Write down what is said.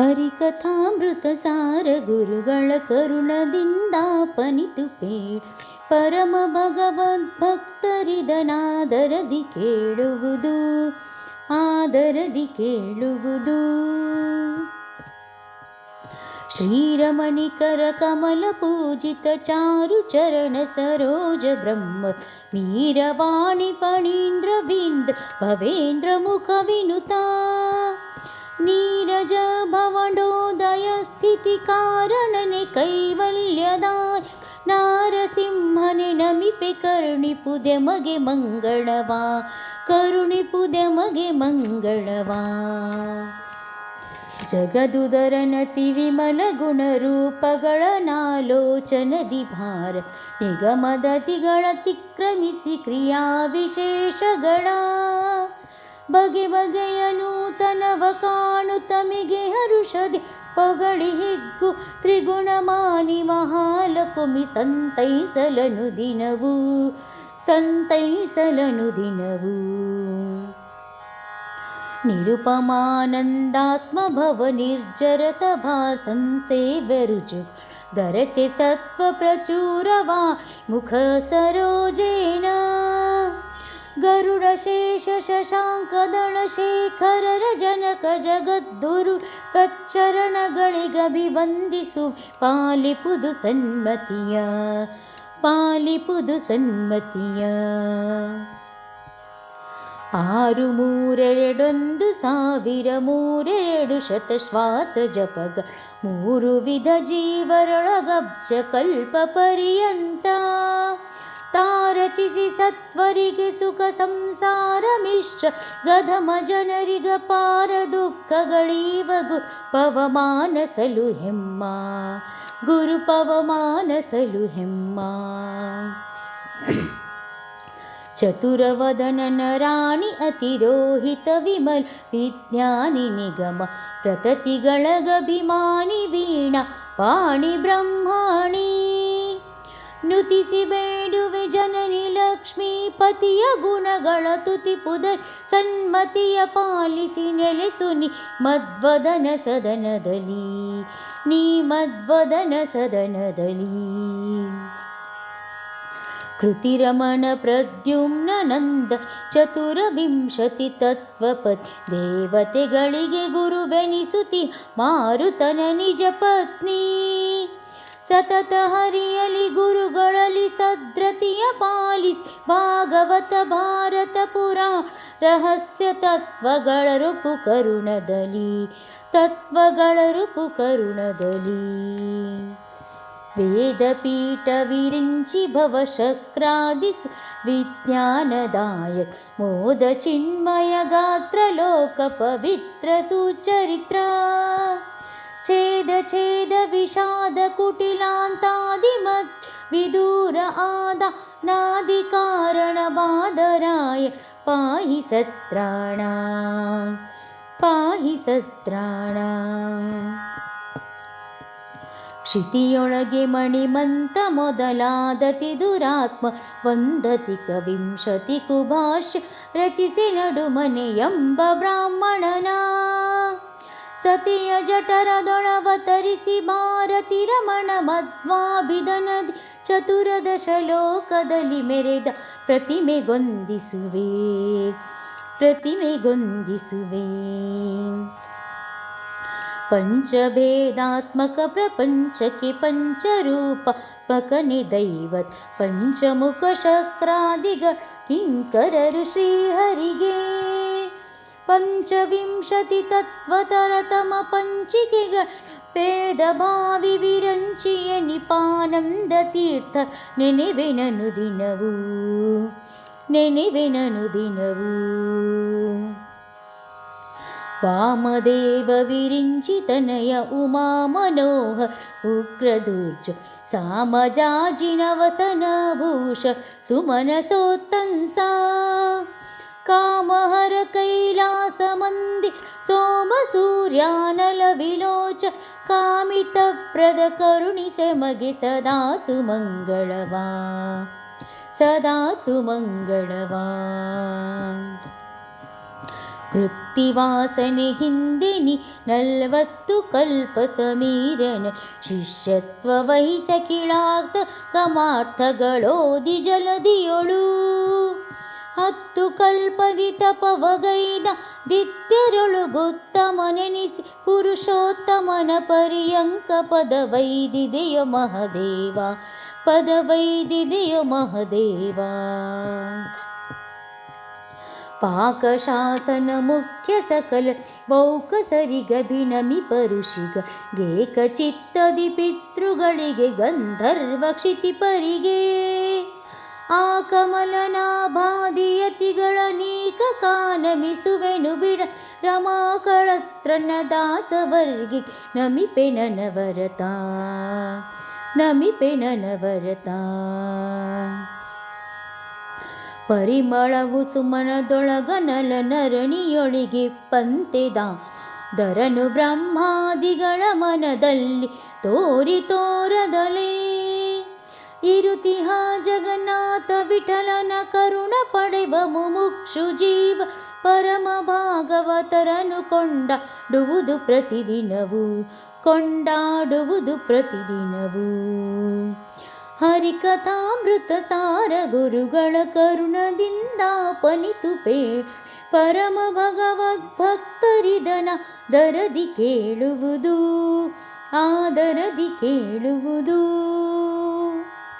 ಹರಿಕಥಾಮೃತ ಸಾರ ಗುರುಗಳ ಕರುಣದಿಂದಾಪನಿತು ಪೇಳ ಪರಮ ಭಗವದ್ಭಕ್ತರಿದನಾದರದಿ ಕೇಳುವುದು ಆದರದಿ ಕೇಳುವುದು. ಶ್ರೀರಮಣಿಕರ ಕಮಲ ಪೂಜಿತ ಚಾರು ಚರಣ ಸರೋಜ ಬ್ರಹ್ಮ ಮೀರವಾಣಿ ಫಣೀಂದ್ರ ವೀಂದ್ರ ಭವೇಂದ್ರ ಮುಖ ವಿನುತಾ ನೀರಜ ಭವಡೋದಯ ಸ್ಥಿತಿ ಕಾರಣನೆ ಕೈವಲ್ಯದಾಯ ನಾರಸಿಂಹನೆ ನಮಿಪೆ ಕರುಣಿಪುದೆ ಮಗೆ ಮಂಗಳವಾ ಕರುಣಿಪುದೆ ಮಗೆ ಮಂಗಳವಾ. ಜಗದುದರನತಿ ವಿಮಲ ಗುಣರೂಪಗಳ ನಾಲೋಚನದಿ ಭಾರ ನಿಗಮದತಿಗಳತಿಕ್ರಮಿಸಿ ಕ್ರಿಯಾ ವಿಶೇಷಗಳ ಬಗೆ ಬಗೆಯ ನೂತನವ ಕಾಣು ತಮಿಗೆ ಹರುಷದಿ ಪಗಳಿ ಹಿಗ್ಗು ತ್ರಿಗುಣಮಾನಿ ಮಹಾಲಕುಮಿ ಸಂತೈಸಲನು ದಿನವೂ ಸಂತೈಸಲನು ದಿನವೂ. ನಿರುಪಮಾನಂದಾತ್ಮ ಭವ ನಿರ್ಜರ ಸಭಾ ಸಂಸೇವ್ಯ ರುಜು ಧರಸೆ ಸತ್ವ ಪ್ರಚೂರವಾ ಮುಖ ಸರೋಜೇನ ಗರುಡ ಶೇಷ ಶಶಾಂಕದಳ ಶೇಖರರ ಜನಕ ಜಗದ್ಗುರು ತಚ್ಚರಣಗಳಿಗಭಿವಂದಿಸು ಪಾಲಿಪುದು ಸನ್ಮತಿಯ ಪಾಲಿಪುದು ಸನ್ಮತಿಯ. 6321000 ಶ್ವಾಸ ಜಪಗ 3 ವಿಧ ಜೀವರೊಳಗಬ್ಜ ಕಲ್ಪ ಪರ್ಯಂತ ತಾರಚಿಸಿ ಸತ್ವರಿಗೆ ಸುಖ ಸಂಸಾರ ಮಿಶ್ರ ಗಧಮ ಜನರಿಗ ಪಾರ ದುಃಖಗಳೀವಗು ಪವಮಾನಸಲು ಹೆಮ್ಮ ಗುರು ಪವಮಾನಸಲು ಹೆಮ್ಮ. ಚತುರವದನನ ರಾಣಿ ಅತಿರೋಹಿತ ವಿಮಲ್ ವಿಜ್ಞಾನಿ ನಿಗಮ ಪ್ರತತಿಗಳಗಭಿಮಾನಿ ವೀಣಾ ಪಾಣಿ ಬ್ರಹ್ಮಾಣಿ ನುತಿಸಿ ಬೇಡುವೆ ಜನನಿ ಲಕ್ಷ್ಮೀ ಪತಿಯ ಗುಣಗಳ ತುತಿಪುದ ಸನ್ಮತಿಯ ಪಾಲಿಸಿ ನೆಲೆಸು ನಿ ಮದ್ವದನ ಸದನದಲ್ಲಿ ನೀ ಮದ್ವದನ ಸದನದಲ್ಲಿ. ಕೃತಿರಮಣ ಪ್ರದ್ಯುಮ್ನ ನಂದ ಚತುರವಿಂಶತಿ ತತ್ವಪತಿ ದೇವತೆಗಳಿಗೆ ಗುರುವೆನಿಸುತಿ ಮಾರುತನ ನಿಜ ಪತ್ನಿ ಸತತ ಹರಿಯಲಿ ಗುರುಗಳಲ್ಲಿ ಸದ್ರತಿಯ ಪಾಲಿಸಿ ಭಾಗವತ ಭಾರತ ಪುರಾಣ ರಹಸ್ಯ ತತ್ವಗಳ ರೂಪು ಕರುಣದಲ್ಲಿ ತತ್ವಗಳ ರೂಪು ಕರುಣದಲ್ಲಿ. ವೇದಪೀಠ ವಿರಿಂಚಿ ಭವಶಕ್ರಾದಿಸು ವಿಜ್ಞಾನದಾಯಕ ಮೋದ ಚಿನ್ಮಯ ಗಾತ್ರ ಲೋಕ ಪವಿತ್ರ ಸುಚರಿತ್ರ ಛೇದ ಛೇದ ವಿಷಾದ ಕುಟಿಲಾಂತಾದಿ ಮತ್ ವಿದೂರ ಆದ ನಾದಿ ಕಾರಣ ಬಾದರಾಯ ಪಾಹಿ ಸತ್ರಾಣ ಪಾಹಿ ಸತ್ರಾಣ. ಕ್ಷಿತಿಯೊಳಗೆ ಮಣಿಮಂತ ಮೊದಲಾದತಿ ದುರಾತ್ಮ ವಂದತಿ ಕವಿಂಶತಿ ಕುಭಾಷ್ಯ ರಚಿಸಿ ನಡುಮನೆ ಎಂಬ ಬ್ರಾಹ್ಮಣನ ಸತಿಯ ಜಠರದೊಳವತರಿಸಿ ಭಾರತಿ ರಮಣ ಮಧ್ವಾಭಿಧನದಿ ಚತುರದಶ ಲೋಕದಲ್ಲಿ ಮೆರೆದ ಪ್ರತಿಮೆಗೊಂದಿಸುವೆ ಪ್ರತಿಮೆಗೊಂದಿಸುವೆ. ಪಂಚಭೇದಾತ್ಮಕ ಪ್ರಪಂಚಕ್ಕೆ ಪಂಚರೂಪಾತ್ಮಕನೆ ದೈವತ್ ಪಂಚಮುಖ ಶಕ್ರಾದಿಗ ಕಿಂಕರರು ಶ್ರೀಹರಿಗೆ ಪಂಚವಿಂಶತಿ ತತ್ವತರತಮ ಪಂಚಿಕೆಗಳ ಭೇದ ಭಾವಿ ವಿರಂಚಿಯ ನಿಪಾನಂದ ತೀರ್ಥ ನೆನೆವೆನನು ದಿನವೂ ನೆನೆವೆನನು ದಿನವೂ. ವಾಮದೇವ ವಿರಿಂಚಿತನಯ ಉಮಾ ಮನೋಹರ ಉಗ್ರದುರ್ಜ ಸಾಮಜಾಜಿನ ವಸನಭೂಷ ಸುಮನಸೋತ್ತಂಸ ಕಾಮಹರ ಕೈಲಾಸ ಮಂದಿ ಸೋಮ ಸೂರ್ಯಾನಲ ವಿಲೋಚ ಕಾಮಿತಪ್ರದ ಕರುಣಿಸೆ ಮಗೆ ಸದಾ ಸುಮಂಗಳವಾ ಸದಾ ಸುಮಂಗಳವಾ. ಕೃತ್ಯ ಮುಕ್ತಿವಾಸನೆ ಹಿಂದೆನಿ 40 ಕಲ್ಪ ಸಮೀರನ ಶಿಷ್ಯತ್ವ ವಹಿಸಕಿಳಾರ್ಥ ಕಮಾರ್ಥಗಳೋದಿ ಜಲದಿಯೊಳು 10 ಕಲ್ಪದಿ ತಪವಗೈದ ದಿತ್ಯರೊಳುಗುತ್ತಮನೆನಿಸಿ ಪುರುಷೋತ್ತಮನ ಪರ್ಯಂಕ ಪದವೈದಿದೆಯ ಮಹದೇವ ಪದವೈದಿದೆಯ ಮಹದೇವ ಪಾಕಶಾಸನ ಮುಖ್ಯ ಸಕಲ ಬೌಕಸರಿಗಭಿನಮಿ ಪರುಷಿಗ ಗೇಕ ಚಿತ್ತದಿ ಪಿತೃಗಳಿಗೆ ಗಂಧರ್ವ ಕ್ಷಿತಿಪರಿಗೆ ಆ ಕಮಲನಾಭಾದಿಯತಿಗಳ ನೀಕ ಕಾನಮಿಸುವೆನು ಬಿಡ ರಮಾಕಳತ್ರನ ದಾಸವರ್ಗಿ ನಮಿಪೆ ನನವರತ ನಮಿಪೆ ನನವರತ ಪರಿಮಳವು ಸುಮನದೊಳಗನಲ ನರಣಿಯೊಳಿಗಿಪ್ಪಂತೆದ ದರನು ಬ್ರಹ್ಮಾದಿಗಳ ಮನದಲ್ಲಿ ತೋರಿ ತೋರದಲೇ ಇರುತಿಹ ಜಗನ್ನಾಥ ವಿಠಲನ ಕರುಣ ಪಡೆವ ಮುಮುಕ್ಷು ಜೀವ ಪರಮ ಭಾಗವತರನು ಕೊಂಡಾಡುವುದು ಪ್ರತಿದಿನವೂ ಕೊಂಡಾಡುವುದು ಪ್ರತಿದಿನವೂ ಹರಿಕಥಾಮೃತ ಸಾರ ಗುರುಗಳ ಕರುಣದಿಂದ ಪನಿತುಪೇ ಪರಮ ಭಗವದ್ಭಕ್ತರಿದನ ದರದಿ ಕೇಳುವುದು ಆದರದಿ ಕೇಳುವುದು